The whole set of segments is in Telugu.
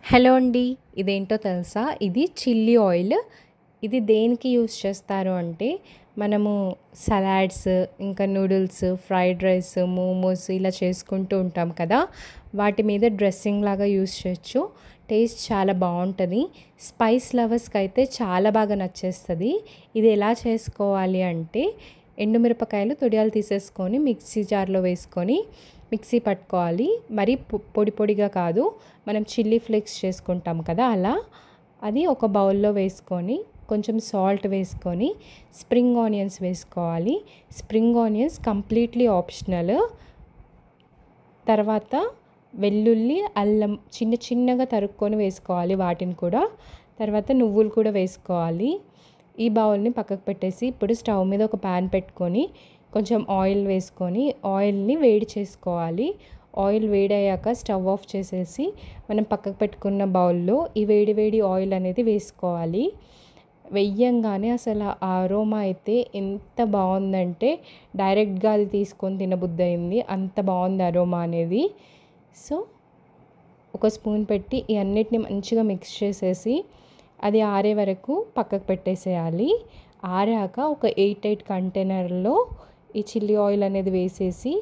హలో అండి. ఇదేంటో తెలుసా? ఇది చిల్లీ ఆయిల్. ఇది దేనికి యూజ్ చేస్తారు అంటే, మనము సలాడ్స్, ఇంకా నూడిల్స్, ఫ్రైడ్ రైస్, మోమోస్ ఇలా చేసుకుంటూ ఉంటాం కదా! వాటి మీద డ్రెస్సింగ్ లాగా యూజ్ చేయొచ్చు. టేస్ట్ చాలా బావుంటది. స్పైస్ లవర్స్‌కైతే చాలా బాగా నచ్చేస్తది. ఇది ఎలా చేసుకోవాలి అంటే, ఎండుమిరపకాయలు తొడియాలు తీసేసుకొని మిక్సీ జార్‌లో వేసుకొని మిక్సీ పట్టుకోవాలి. మరి పొడి పొడిగా కాదు. మనం చిల్లీ ఫ్లేక్స్ చేసుకుంటాం కదా! అలా అది ఒక బౌల్‌లో వేసుకొని కొంచెం సాల్ట్ వేసుకొని స్ప్రింగ్ ఆనియన్స్ వేసుకోవాలి. Spring onions completely optional. తర్వాత వెల్లుల్లి, అల్లం చిన్న చిన్నగా తరుక్కొని వేసుకోవాలి వాటిని కూడా. తర్వాత నువ్వులు కూడా వేసుకోవాలి. ఈ బౌల్‌ని పక్కకు పెట్టేసి ఇప్పుడు స్టవ్ మీద ఒక పాన్ పెట్టుకొని కొంచెం ఆయిల్ వేసుకొని ఆయిల్‌ని వేడి చేసుకోవాలి. ఆయిల్ వేడయ్యాక స్టవ్ ఆఫ్ చేసేసి మనం పక్కకు పెట్టుకున్న బౌల్‌లో ఈ వేడి వేడి ఆయిల్ అనేది వేసుకోవాలి. వెయ్యంగానే అసలు ఆ అరోమా అయితే ఎంత బావుందంటే డైరెక్ట్‌గా అది తీసుకొని తినబుద్దయింది. అంత బావుంది అరోమా అనేది. సో, ఒక స్పూన్ పెట్టి ఈ అన్నిటిని మంచిగా మిక్స్ చేసేసి అది ఆరే వరకు పక్కకు పెట్టేసేయాలి. ఆరాక ఒక ఎయిట్ కంటైనర్‌లో ఈ చిల్లీ ఆయిల్ అనేది వేసేసి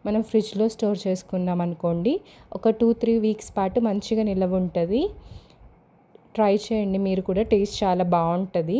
మనం ఫ్రిడ్జ్‌లో స్టోర్ చేసుకున్నాం అనుకోండి. ఒక 2-3 వీక్స్ పాటు మంచిగా నిలవుంటది. ట్రై చేయండి మీరు కూడా. టేస్ట్ చాలా బావుంటది.